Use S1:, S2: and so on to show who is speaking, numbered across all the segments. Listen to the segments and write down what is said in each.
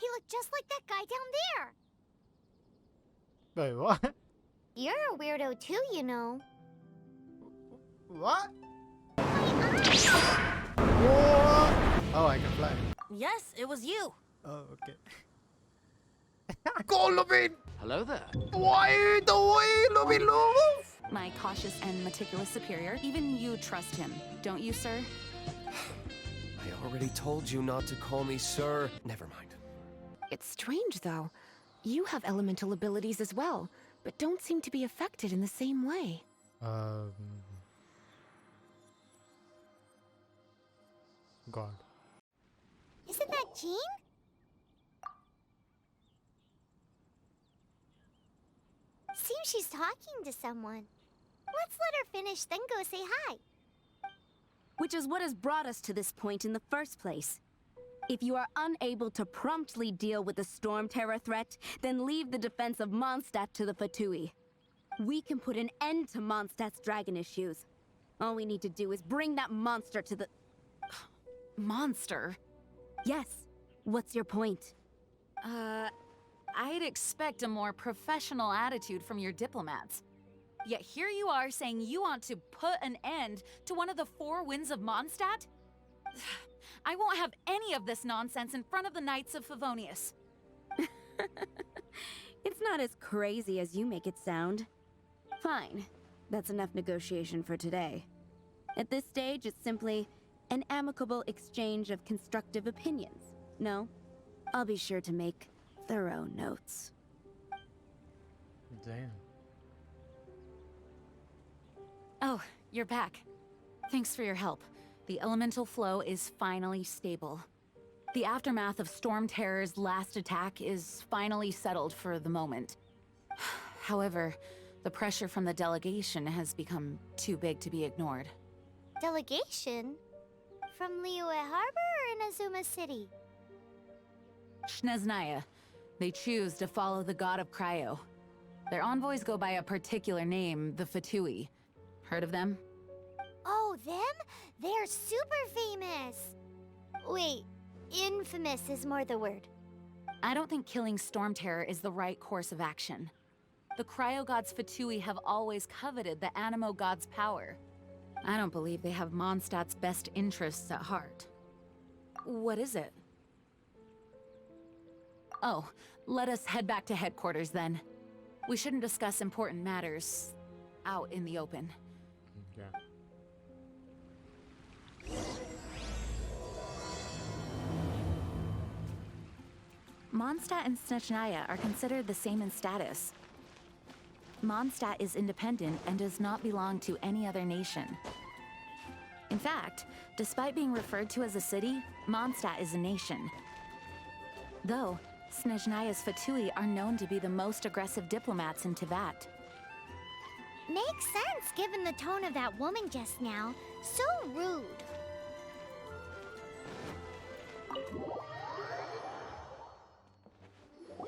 S1: He looked just like that guy down there.
S2: Wait, what?
S1: You're a weirdo too, you know.
S2: What?
S1: My
S2: Whoa! Oh, I can fly.
S3: Yes, it was you.
S2: Oh, okay. Go, Lupin!
S4: Hello there.
S2: Why the way, Lupin, move?
S3: My cautious and meticulous superior. Even you trust him, don't you, sir?
S4: I already told you not to call me sir. Never mind.
S5: It's strange, though. You have elemental abilities as well, but don't seem to be affected in the same way.
S2: God.
S1: Isn't that Jean? Seems she's talking to someone. Let's let her finish, then go say hi.
S3: Which is what has brought us to this point in the first place. If you are unable to promptly deal with the Storm Terror threat, then leave the defense of Mondstadt to the Fatui. We can put an end to Mondstadt's dragon issues. All we need to do is bring that monster to the... Monster? Yes. What's your point?
S6: I'd expect a more professional attitude from your diplomats. Yet here you are saying you want to put an end to one of the four winds of Mondstadt? I won't have any of this nonsense in front of the Knights of Favonius.
S3: It's not as crazy as you make it sound. Fine. That's enough negotiation for today. At this stage, it's simply an amicable exchange of constructive opinions. No? I'll be sure to make thorough notes.
S2: Damn.
S6: Oh, you're back. Thanks for your help. The elemental flow is finally stable. The aftermath of Storm Terror's last attack is finally settled for the moment. However, the pressure from the delegation has become too big to be ignored.
S1: Delegation? From Liyue Harbor or Inazuma City?
S6: Snezhnaya. They choose to follow the god of Cryo. Their envoys go by a particular name, the Fatui. Heard of them?
S1: Oh, them? They're super famous. Wait, infamous is more the word.
S6: I don't think killing Storm Terror is the right course of action. The Cryo gods Fatui have always coveted the Animo god's power. I don't believe they have Mondstadt's best interests at heart. What is it? Oh, let us head back to headquarters then. We shouldn't discuss important matters out in the open.
S2: Yeah.
S6: Mondstadt and Snezhnaya are considered the same in status. Mondstadt is independent and does not belong to any other nation. In fact, despite being referred to as a city, Mondstadt is a nation. Though, Snezhnaya's Fatui are known to be the most aggressive diplomats in Teyvat.
S1: Makes sense given the tone of that woman just now. So rude.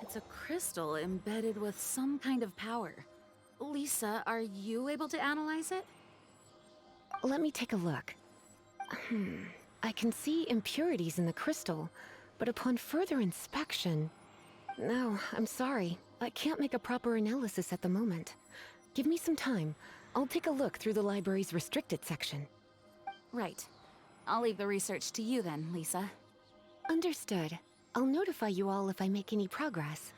S6: It's a crystal embedded with some kind of power. Lisa, are you able to analyze it?
S5: Let me take a look. I can see impurities in the crystal, but upon further inspection... No, I'm sorry. I can't make a proper analysis at the moment. Give me some time. I'll take a look through the library's restricted section.
S6: Right. I'll leave the research to you then, Lisa.
S5: Understood. I'll notify you all if I make any progress.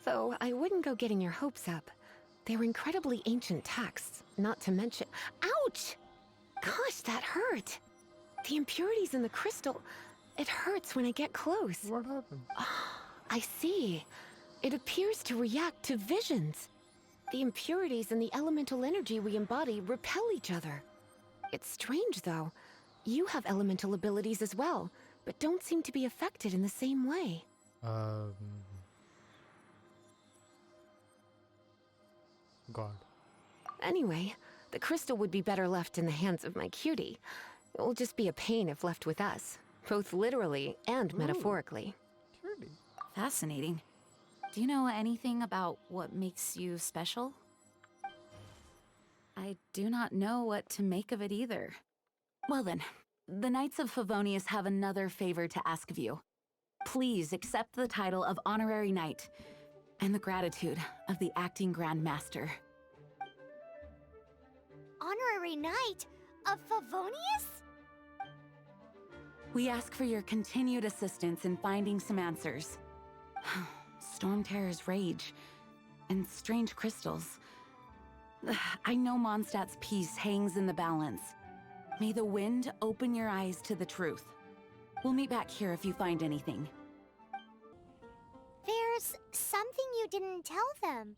S5: Though I wouldn't go getting your hopes up. They're incredibly ancient texts, not to mention... Ouch! Gosh, that hurt! The impurities in the crystal... It hurts when I get close.
S2: What happened?
S5: I see. It appears to react to visions. The impurities and the elemental energy we embody repel each other. It's strange, though. You have elemental abilities as well, but don't seem to be affected in the same way.
S2: God.
S5: Anyway, the crystal would be better left in the hands of my cutie. It will just be a pain if left with us, both literally and metaphorically.
S2: Cutie.
S6: Fascinating. Do you know anything about what makes you special? I do not know what to make of it either. Well then, the Knights of Favonius have another favor to ask of you. please accept the title of Honorary Knight and the gratitude of the Acting Grand Master.
S1: Honorary Knight of Favonius?
S6: We ask for your continued assistance in finding some answers. Storm Terror's rage and strange crystals. I know Mondstadt's peace hangs in the balance. May the wind open your eyes to the truth. We'll meet back here if you find anything.
S1: There's something you didn't tell them.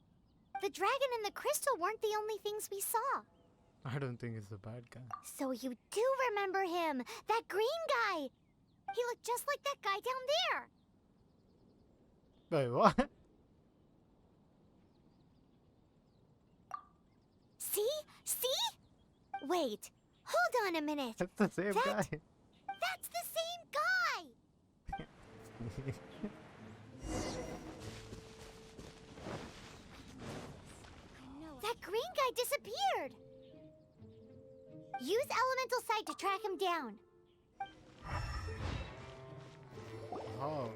S1: The dragon and the crystal weren't the only things we saw.
S2: I don't think he's a bad guy.
S1: So you do remember him, that green guy. He looked just like that guy down there.
S2: Wait, what?
S1: See? See? Wait, hold on a minute.
S2: That's the same guy.
S1: That's the same guy! That green guy disappeared! Use Elemental Sight to track him down.
S2: Oh.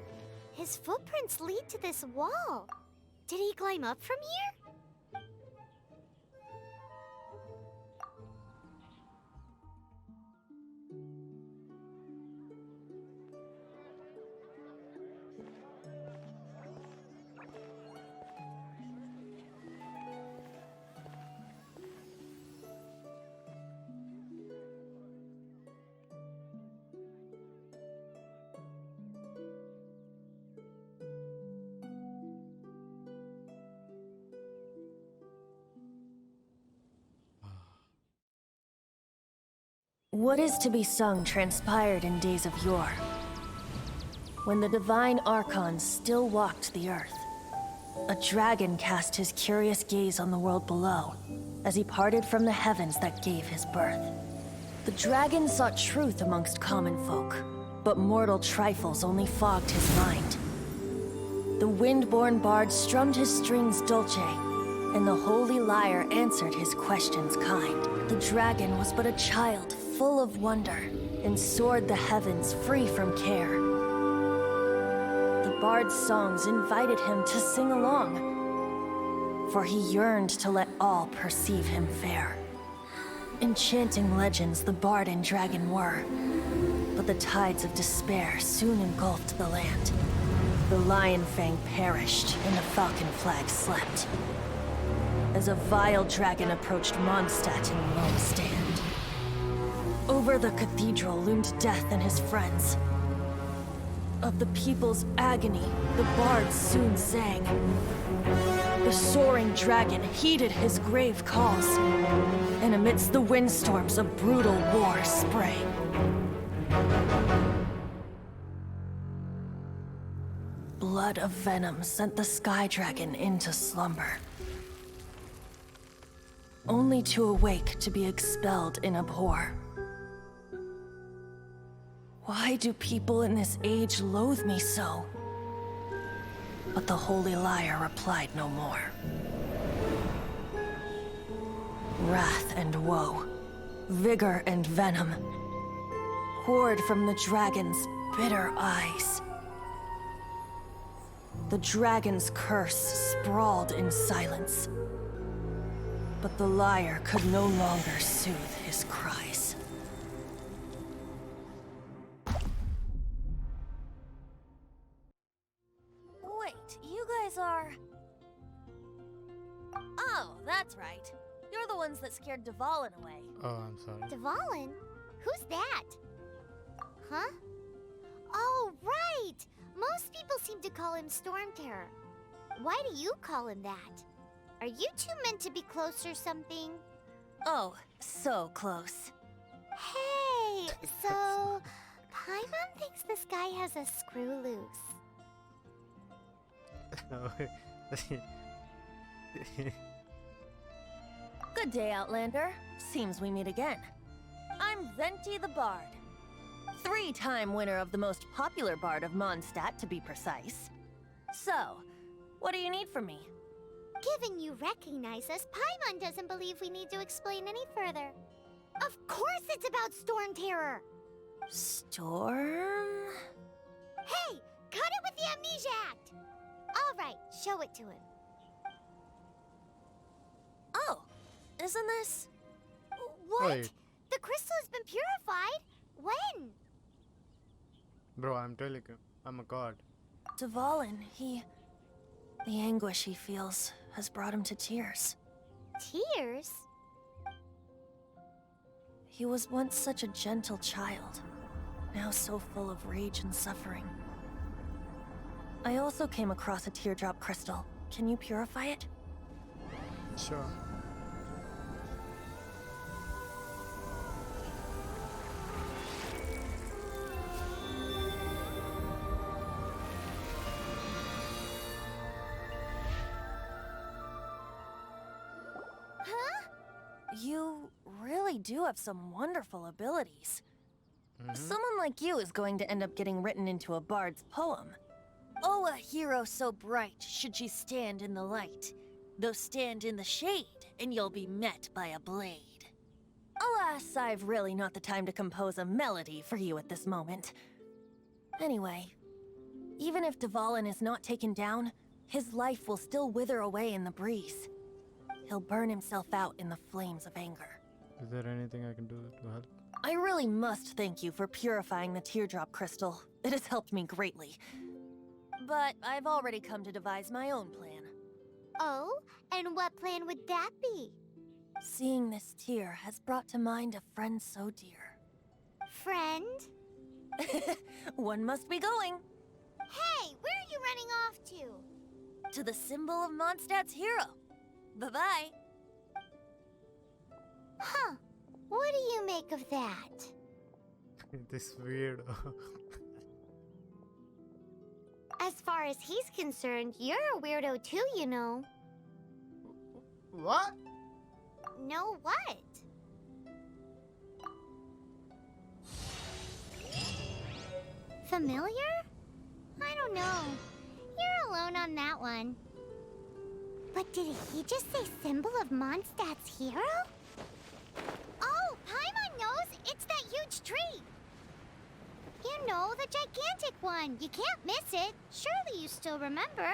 S1: His footprints lead to this wall. Did he climb up from here?
S7: What is to be sung transpired in days of yore, when the divine archons still walked the earth. A dragon cast his curious gaze on the world below, as he parted from the heavens that gave his birth. The dragon sought truth amongst common folk, but mortal trifles only fogged his mind. The wind-born bard strummed his strings dulce, and the holy lyre answered his questions kind. The dragon was but a child, full of wonder, and soared the heavens free from care. The bard's songs invited him to sing along, for he yearned to let all perceive him fair. Enchanting legends the bard and dragon were, but the tides of despair soon engulfed the land. The lion fang perished, and the falcon flag slept, as a vile dragon approached Mondstadt in lone stand. Over the cathedral loomed death and his friends. Of the people's agony, the bards soon sang. The soaring dragon heeded his grave calls, and amidst the windstorms a brutal war sprang. Blood of venom sent the sky dragon into slumber, only to awake to be expelled in abhor. Why do people in this age loathe me so? But the holy lyre replied no more. Wrath and woe, vigor and venom, poured from the dragon's bitter eyes. The dragon's curse sprawled in silence, but the lyre could no longer soothe his cries.
S8: Wait, you guys are... Oh, that's right. You're the ones that scared Dvalin away.
S2: Oh, I'm sorry.
S1: Dvalin? Who's that? Huh? Oh, right! Most people seem to call him Storm Terror. Why do you call him that? Are you two meant to be close or something?
S8: Oh, so close.
S1: Hey, so Paimon thinks this guy has a screw loose.
S8: Good day, Outlander. Seems we meet again. I'm Venti the Bard. 3-time winner of the most popular bard of Mondstadt, to be precise. So, what do you need from me?
S1: Given you recognize us, Paimon doesn't believe we need to explain any further. Of course it's about Storm Terror!
S8: Storm?
S1: Hey, Cut it with the amnesia act! All right, show it to him.
S8: Oh, isn't this...
S1: What?
S2: Wait.
S1: The crystal has been purified? When?
S2: Bro, I'm telling you, I'm a god.
S8: Dvalin, the anguish he feels has brought him to tears.
S1: Tears?
S8: He was once such a gentle child, now so full of rage and suffering. I also came across a teardrop crystal. Can you purify it?
S2: Sure.
S1: Huh?
S8: You really do have some wonderful abilities. Someone like you is going to end up getting written into a bard's poem. Oh, a hero so bright should she stand in the light. Though stand in the shade, and you'll be met by a blade. Alas, I've really not the time to compose a melody for you at this moment. Anyway, even if Dvalin is not taken down, his life will still wither away in the breeze. He'll burn himself out in the flames of anger.
S2: Is there anything I can do to help?
S8: I really must thank you for purifying the teardrop crystal. It has helped me greatly. But I've already come to devise my own plan.
S1: Oh, and what plan would that be?
S8: Seeing this tear has brought to mind a friend so dear.
S1: Friend?
S8: One must be going.
S1: Hey, where are you running off to?
S8: To the symbol of Mondstadt's hero. Bye-bye.
S1: Huh. What do you make of that?
S2: This weird.
S1: As far as he's concerned, you're a weirdo too, you know.
S2: What?
S1: Know what? Familiar? I don't know. You're alone on that one. But did he just say symbol of Mondstadt's hero? Oh, Paimon knows! It's that huge tree! You know, the gigantic one. You can't miss it. Surely you still remember.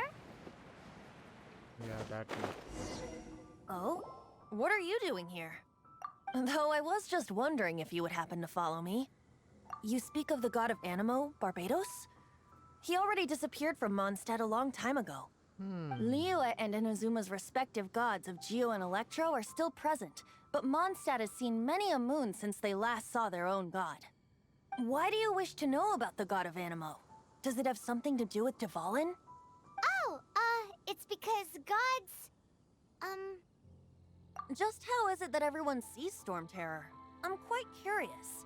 S2: Yeah, that one.
S8: Oh? What are you doing here? Though I was just wondering if you would happen to follow me. You speak of the god of Animo, Barbados? He already disappeared from Mondstadt a long time ago. Liyue and Inazuma's respective gods of Geo and Electro are still present, but Mondstadt has seen many a moon since they last saw their own god. Why do you wish to know about the god of Animo? Does it have something to do with Dvalin?
S1: Oh, it's because gods...
S8: Just how is it that everyone sees Storm Terror? I'm quite curious.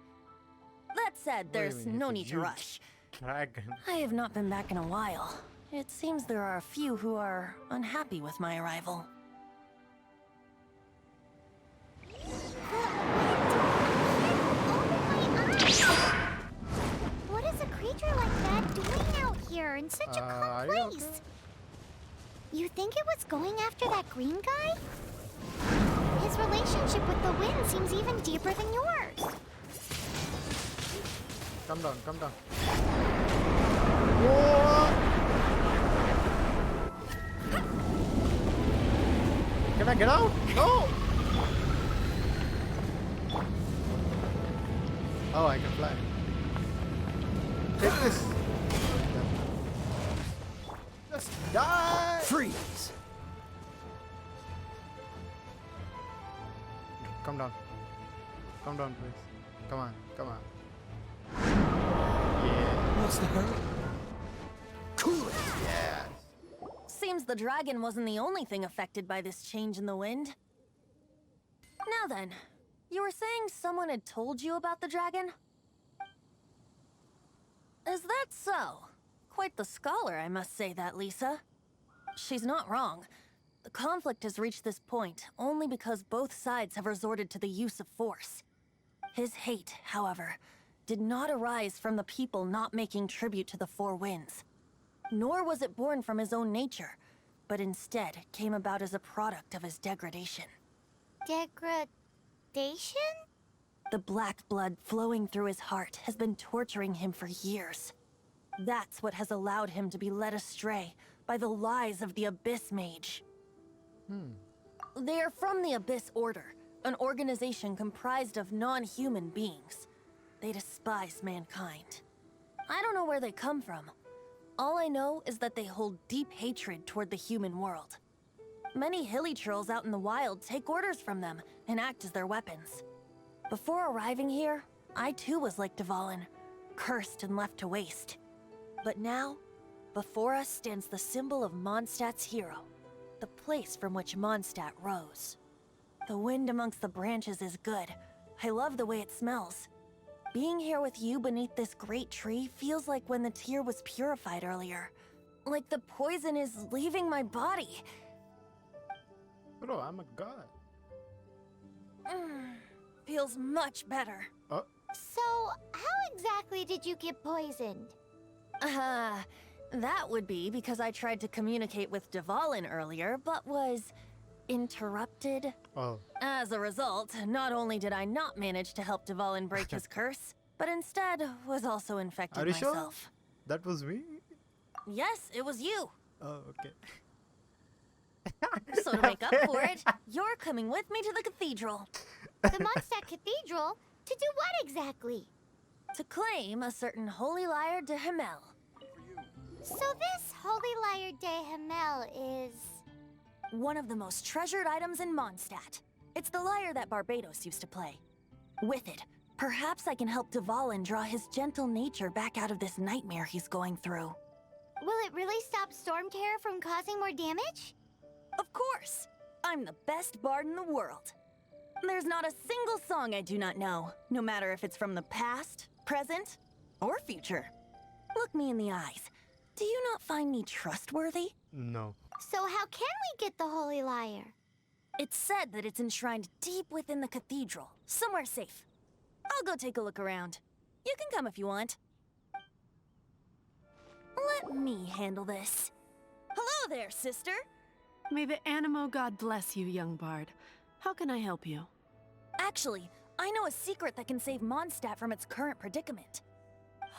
S8: That said, there's no need to rush.
S2: Dragon.
S8: I have not been back in a while. It seems there are a few who are unhappy with my arrival.
S1: What is a creature like that doing out here in such a
S2: are
S1: calm
S2: you
S1: place?
S2: okay?
S1: You think it was going after that green guy? His relationship with the wind seems even deeper than yours.
S2: Come down, come down. Whoa! Can I get out? No! Oh, I can fly. Take this. Just die!
S4: Freeze!
S2: Come down. Come down, please. Come on, come on. Yeah.
S4: What's the hurry? Cool it!
S2: Yes.
S8: Seems the dragon wasn't the only thing affected by this change in the wind. Now then, you were saying someone had told you about the dragon? Is that so? Quite the scholar, I must say that, Lisa. She's not wrong. The conflict has reached this point only because both sides have resorted to the use of force. His hate, however, did not arise from the people not making tribute to the Four Winds. Nor was it born from his own nature, but instead came about as a product of his degradation.
S1: Degradation?
S8: The black blood flowing through his heart has been torturing him for years. That's what has allowed him to be led astray by the lies of the Abyss Mage. They are from the Abyss Order, an organization comprised of non-human beings. They despise mankind. I don't know where they come from. All I know is that they hold deep hatred toward the human world. Many hilly trolls out in the wild take orders from them and act as their weapons. Before arriving here, I too was like Dvalin, cursed and left to waste. But now, before us stands the symbol of Mondstadt's hero, the place from which Mondstadt rose. The wind amongst the branches is good. I love the way it smells. Being here with you beneath this great tree feels like when the tear was purified earlier. Like the poison is leaving my body.
S2: Bro, I'm a god.
S8: Feels much better.
S2: Oh,
S1: So, how exactly did you get poisoned?
S8: That would be because I tried to communicate with Dvalin earlier, but was interrupted.
S2: oh.
S8: As a result, not only did I not manage to help Dvalin break his curse, but instead was also infected
S2: Are you sure?
S8: myself.
S2: That was me?
S8: Yes, it was you.
S2: Oh, okay.
S8: So to make up for it, you're coming with me to the cathedral
S1: The Mondstadt Cathedral? To do what exactly?
S8: to claim a certain holy lyre de Himmel.
S1: So this Holy Lyre de Himmel is...
S8: One of the most treasured items in Mondstadt. It's the lyre that Barbados used to play. With it, perhaps I can help Dvalin draw his gentle nature back out of this nightmare he's going through.
S1: Will it really stop Storm Terror from causing more damage?
S8: Of course! I'm the best bard in the world. There's not a single song I do not know, no matter if it's from the past, present, or future. Look me in the eyes. Do you not find me trustworthy?
S2: No.
S1: So how can we get the Holy Lyre?
S8: It's said that it's enshrined deep within the cathedral, somewhere safe. I'll go take a look around. You can come if you want. Let me handle this. Hello there, sister.
S9: May the Animo God bless you, young bard. How can I help you?
S8: Actually, I know a secret that can save Mondstadt from its current predicament.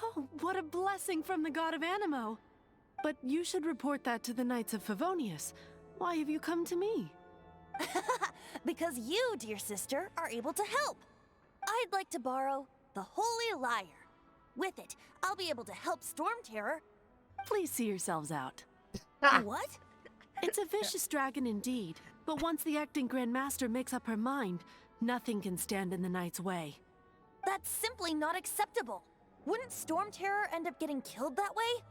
S9: Oh, what a blessing from the god of Animo! But you should report that to the Knights of Favonius. Why have you come to me?
S8: Because you, dear sister, are able to help. I'd like to borrow the Holy Lyre. With it, I'll be able to help Storm Terror.
S9: Please see yourselves out.
S8: What?
S9: It's a vicious dragon indeed, but once the acting Grand Master makes up her mind, nothing can stand in the Knight's way.
S8: That's simply not acceptable. Wouldn't Storm Terror end up getting killed that way?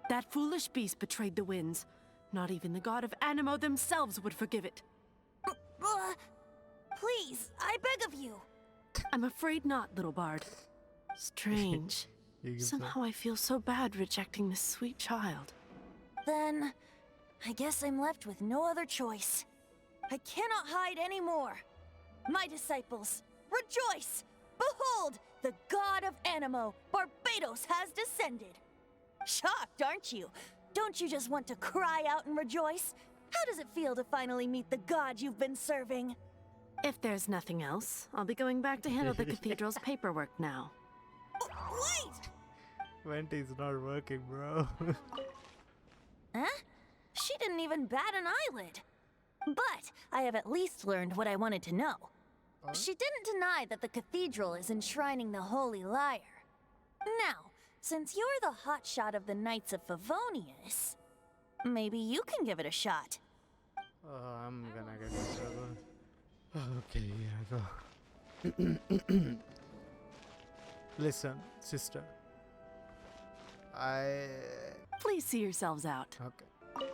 S9: That foolish beast betrayed the winds. Not even the god of Animo themselves would forgive it.
S8: Please, I beg of you.
S9: I'm afraid not, little bard. Strange.
S2: You can
S9: Somehow I feel so bad rejecting this sweet child.
S8: Then, I guess I'm left with no other choice. I cannot hide anymore. My disciples, rejoice! Behold, the god of Animo, Barbados, has descended. Shocked, aren't you? Don't you just want to cry out and rejoice? How does it feel to finally meet the god you've been serving?
S9: If there's nothing else, I'll be going back to handle the cathedral's paperwork now.
S8: Wait!
S2: Venti's not working, bro.
S8: Huh? She didn't even bat an eyelid. But I have at least learned what I wanted to know. She didn't deny that the cathedral is enshrining the Holy Lyre. Now, since you're the hotshot of the Knights of Favonius, maybe you can give it a shot.
S2: I'm gonna get in trouble. Okay, here I go. Listen, sister.
S9: Please see yourselves out.
S2: Okay.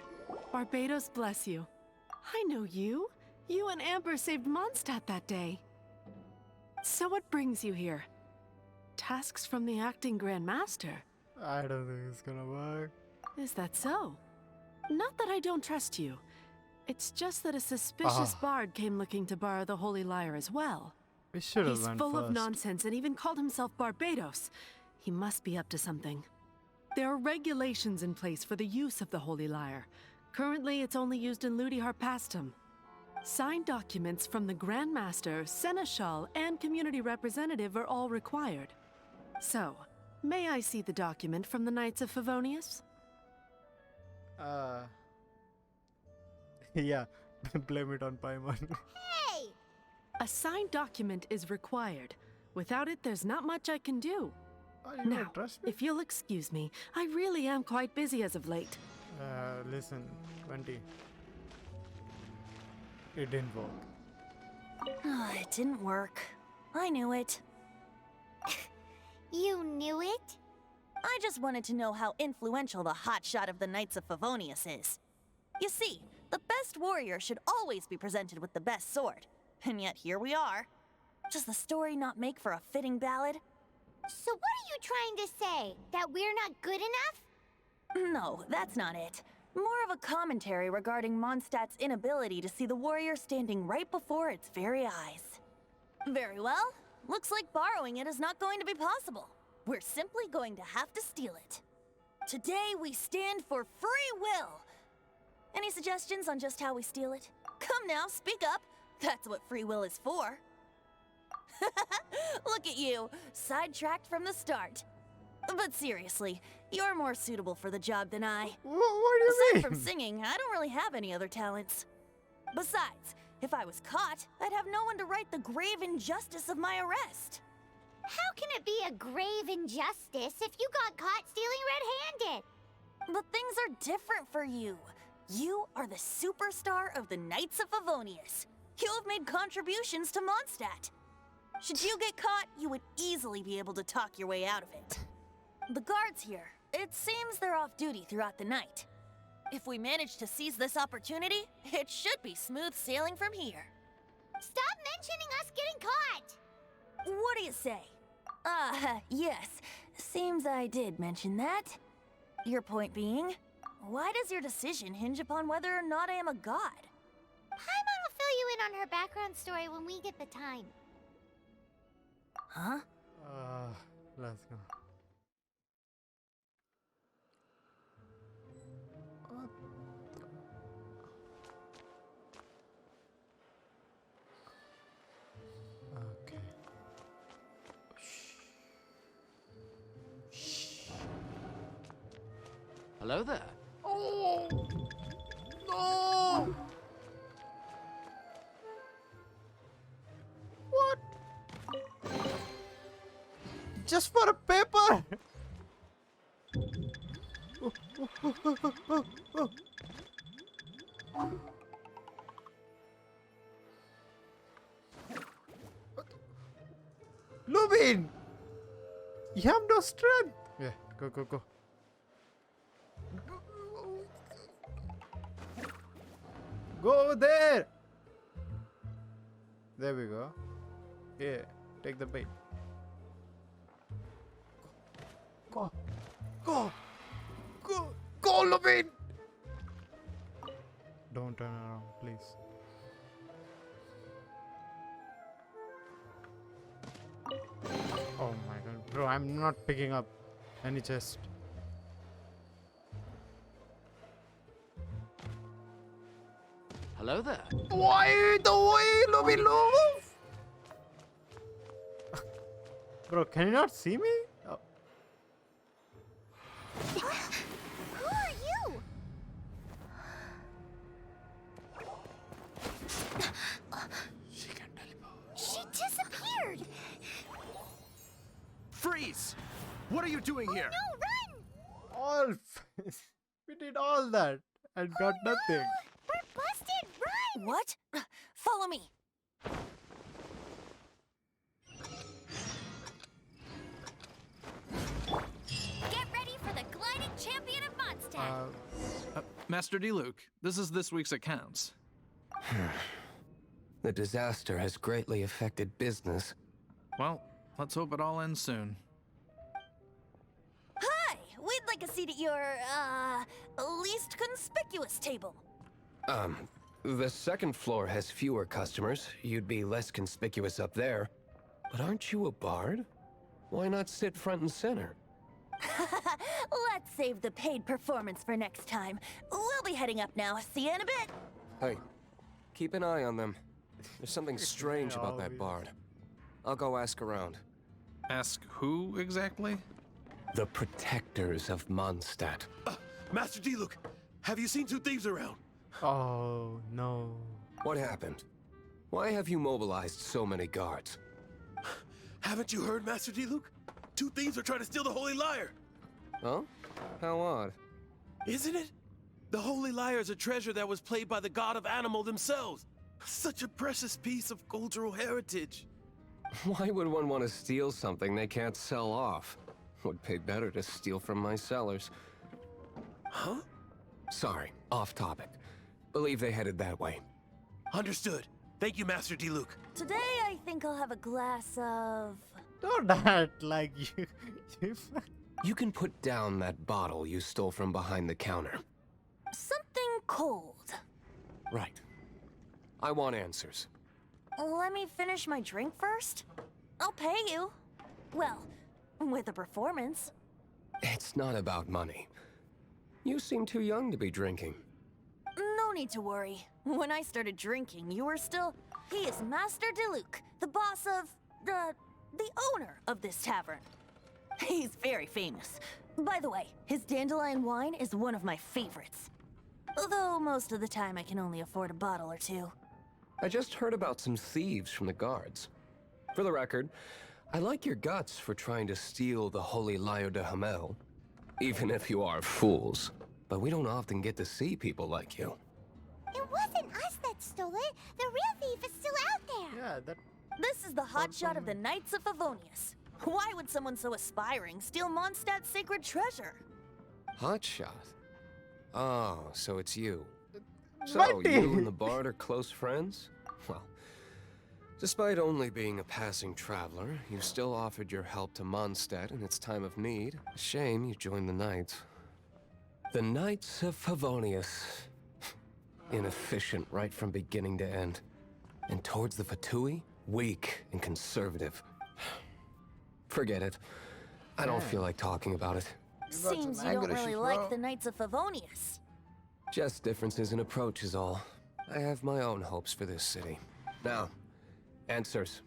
S9: Barbados bless you. I know you. You and Amber saved Mondstadt that day. So what brings you here? Tasks from the acting Grand Master?
S2: I don't think it's gonna work.
S9: Is that so? Not that I don't trust you. It's just that a suspicious bard came looking to borrow the Holy Lyre as well.
S2: We should have
S9: He's
S2: went
S9: full
S2: first.
S9: of nonsense and even called himself Barbados. He must be up to something. There are regulations in place for the use of the Holy Lyre. Currently, it's only used in Ludi Harpastum. Signed documents from the Grand Master, Seneschal, and community representative are all required. So, May I see the document from the Knights of Favonius?
S2: Yeah, blame it on Paimon.
S1: Hey!
S9: A signed document is required. Without it, there's not much I can do.
S2: Oh, you
S9: Now,
S2: don't trust me?
S9: if you'll excuse me, I really am quite busy as of late.
S2: Listen, 20. It didn't work.
S8: It didn't work. I knew it.
S1: You knew it?
S8: I just wanted to know how influential the hotshot of the Knights of Favonius is. You see, the best warrior should always be presented with the best sword. And yet here we are. Does the story not make for a fitting ballad?
S1: So what are you trying to say? That we're not good enough?
S8: No, that's not it. More of a commentary regarding Mondstadt's inability to see the warrior standing right before its very eyes. Very well. Looks like borrowing it is not going to be possible. We're simply going to have to steal it. Today we stand for free will. Any suggestions on just how we steal it? Come now, speak up. That's what free will is for. Look at you, sidetracked from the start. But seriously, you're more suitable for the job than I.
S2: What do you
S8: Aside
S2: mean?
S8: from singing, I don't really have any other talents. Besides, if I was caught, I'd have no one to right the grave injustice of my arrest.
S1: How can it be a grave injustice if you got caught stealing red-handed?
S8: But things are different for you. You are the superstar of the Knights of Favonius. You have made contributions to Mondstadt. Should you get caught, you would easily be able to talk your way out of it. The guards here, it seems they're off duty throughout the night. If we manage to seize this opportunity, it should be smooth sailing from here.
S1: Stop mentioning us getting caught!
S8: What do you say? Yes. Seems I did mention that. Your point being, why does your decision hinge upon whether or not I am a god?
S1: Paimon will fill you in on her background story when we get the time.
S8: Huh?
S2: Let's go. Okay.
S10: Hello there.
S2: Oh no! What? Just for a paper? Lubin! You have no strength! Yeah, go. Go there! There we go. Yeah, take the bait. Go, Lubin! Don't turn around, please. Oh my god, bro, I'm not picking up any chest.
S10: Hello there.
S2: Why the way, Lubin, move? Bro, can you not see me? Oh.
S1: Who are you?
S2: She can teleport.
S1: She disappeared!
S4: Freeze! What are you doing here?
S1: No, run!
S2: All we did all that and got nothing.
S1: We're busted! Run!
S8: What? Follow me.
S1: Get ready for the gliding champion of Mondstadt!
S11: Master D-Luke, this is this week's accounts.
S4: The disaster has greatly affected business.
S11: Well, let's hope it all ends soon.
S8: Hi! We'd like a seat at your, least conspicuous table.
S4: The second floor has fewer customers. You'd be less conspicuous up there. But aren't you a bard? Why not sit front and center?
S8: Let's save the paid performance for next time. We'll be heading up now. See you in a bit.
S4: Hey, keep an eye on them. There's something strange about that
S2: Obvious.
S4: bard. I'll go ask around.
S11: Ask who exactly?
S4: The protectors of Mondstadt.
S10: Master Diluc, have you seen two thieves around?
S2: Oh no.
S4: What happened? Why have you mobilized so many guards?
S10: Haven't you heard, Master Diluc? Two thieves are trying to steal the Holy Lyre.
S4: Huh? How odd.
S10: Isn't it? The Holy Lyre is a treasure that was played by the god of animal themselves. Such a precious piece of cultural heritage.
S4: Why would one want to steal something they can't sell off? Would pay better to steal from my sellers.
S10: Huh?
S4: Sorry, off topic. Believe they headed that way.
S10: Understood. Thank you, Master Diluc.
S8: Today, I think I'll have a glass of...
S2: Don't act like you.
S4: You can put down that bottle you stole from behind the counter.
S8: something cold.
S4: Right. I want answers.
S8: Let me finish my drink first. I'll pay you. Well, with a performance.
S4: It's not about money. You seem too young to be drinking.
S8: No need to worry. When I started drinking, you were still... He is Master Diluc, the boss of... the owner of this tavern. He's very famous. By the way, his dandelion wine is one of my favorites. Although most of the time I can only afford a bottle or two.
S4: I just heard about some thieves from the guards. For the record, I like your guts for trying to steal the Holy Lyre de Hamel. Even if you are fools. But we don't often get to see people like you.
S1: It wasn't us that stole it. The real thief is still out there.
S2: Yeah, that.
S8: This is the hotshot of the Knights of Favonius. Why would someone so aspiring steal Mondstadt's sacred treasure?
S4: Hotshot? Oh, so it's you. So,
S2: Might be.
S4: you and the Bard are close friends? Well, despite only being a passing traveler, you still offered your help to Mondstadt in its time of need. Shame you joined the Knights. The Knights of Favonius. Inefficient right from beginning to end. And towards the Fatui, weak and conservative. Forget it. I don't feel like talking about it.
S8: Seems you don't really like the Knights of Favonius.
S4: Just differences in approach is all. I have my own hopes for this city. Now, answers.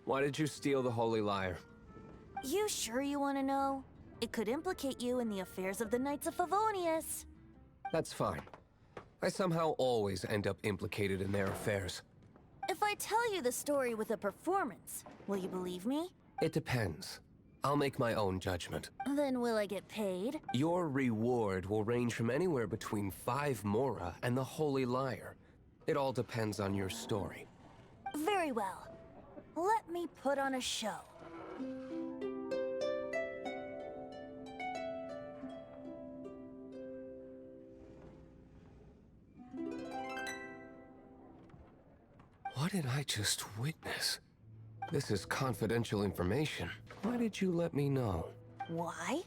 S4: Why did you steal the Holy Lyre?
S8: You sure you want to know? It could implicate you in the affairs of the Knights of Favonius.
S4: That's fine. I somehow always end up implicated in their affairs.
S8: If I tell you the story with a performance, will you believe me?
S4: It depends. I'll make my own judgment.
S8: Then will I get paid?
S4: Your reward will range from anywhere between 5 Mora and the Holy Lyre. It all depends on your story.
S8: Very well. Let me put on a show.
S4: What did I just witness? This is confidential information. Why did you let me know?
S8: Why?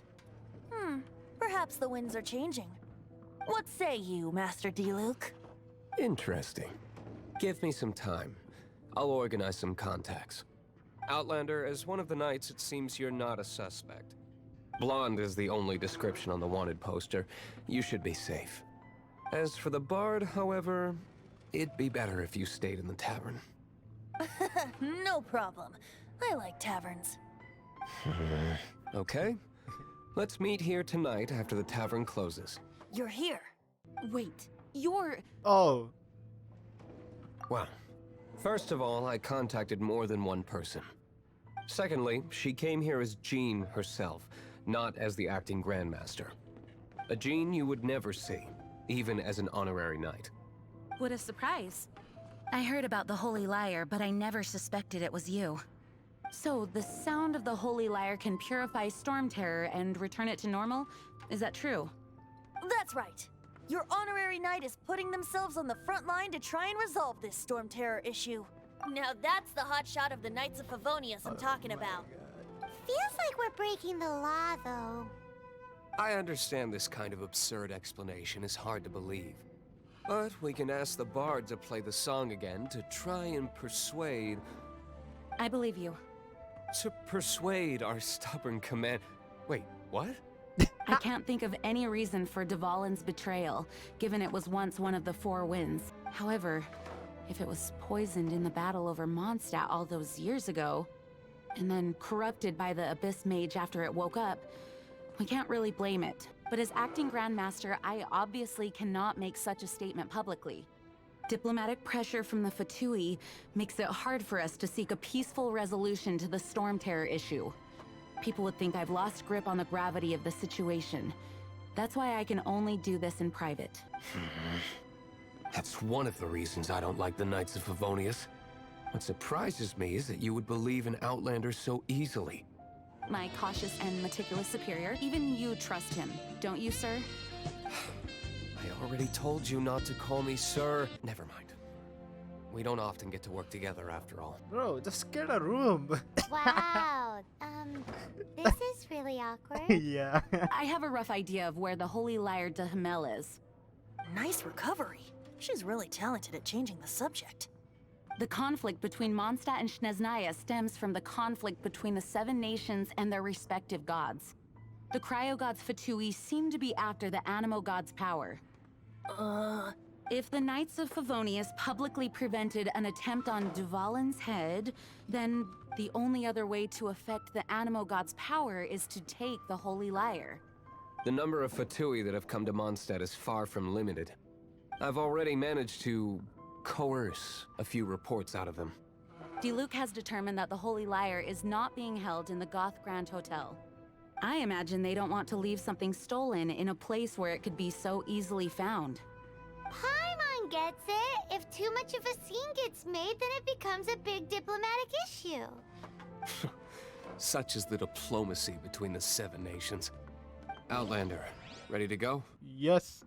S8: Perhaps the winds are changing. What say you, Master Diluc?
S4: Interesting. Give me some time. I'll organize some contacts. Outlander, as one of the knights, it seems you're not a suspect. Blonde is the only description on the wanted poster. You should be safe. As for the Bard, however, it'd be better if you stayed in the tavern.
S8: No problem. I like taverns.
S4: Okay. Let's meet here tonight after the tavern closes.
S8: You're here.
S6: Wait, you're...
S2: Oh,
S4: Well, first of all, I contacted more than one person. Secondly, she came here as Jean herself, not as the acting Grandmaster. A Jean you would never see, even as an honorary knight.
S6: What a surprise. I heard about the Holy Lyre, but I never suspected it was you. So, the sound of the Holy Lyre can purify Storm Terror and return it to normal? Is that true?
S8: That's right. Your honorary knight is putting themselves on the front line to try and resolve this Storm Terror issue. Now that's the hotshot of the Knights of Favonius I'm talking about.
S1: Feels like we're breaking the law, though.
S4: I understand this kind of absurd explanation is hard to believe. But we can ask the Bard to play the song again to try and persuade...
S6: I believe you.
S4: To persuade our stubborn command... Wait, what?
S6: I can't think of any reason for Dvalin's betrayal, given it was once one of the Four Winds. However, if it was poisoned in the battle over Mondstadt all those years ago, and then corrupted by the Abyss Mage after it woke up, We can't really blame it. But as acting Grandmaster, I obviously cannot make such a statement publicly. Diplomatic pressure from the Fatui makes it hard for us to seek a peaceful resolution to the Storm Terror issue. People would think I've lost grip on the gravity of the situation. That's why I can only do this in private.
S4: That's one of the reasons I don't like the Knights of Favonius. What surprises me is that you would believe in Outlanders so easily.
S6: My cautious and meticulous superior, even you trust him, don't you, sir?
S4: I already told you not to call me sir. Never mind. We don't often get to work together after all.
S2: Bro, just get a room.
S1: Wow. This is really awkward.
S2: Yeah.
S6: I have a rough idea of where the Holy Lyre de Himmel is.
S8: Nice recovery. She's really talented at changing the subject.
S6: The conflict between Mondstadt and Snezhnaya stems from the conflict between the 7 nations and their respective gods. The cryo-gods Fatui seem to be after the Animo god's power. If the Knights of Favonius publicly prevented an attempt on Dvalin's head, then the only other way to affect the Animo god's power is to take the Holy Lyre.
S4: The number of Fatui that have come to Mondstadt is far from limited. I've already managed to coerce a few reports out of them.
S6: Diluc has determined that the Holy Lyre is not being held in the Goth Grand Hotel. I imagine they don't want to leave something stolen in a place where it could be so easily found.
S1: Paimon gets it. If too much of a scene gets made, then it becomes a big diplomatic issue.
S4: Such is the diplomacy between the 7 nations. Outlander, ready to go?
S2: Yes.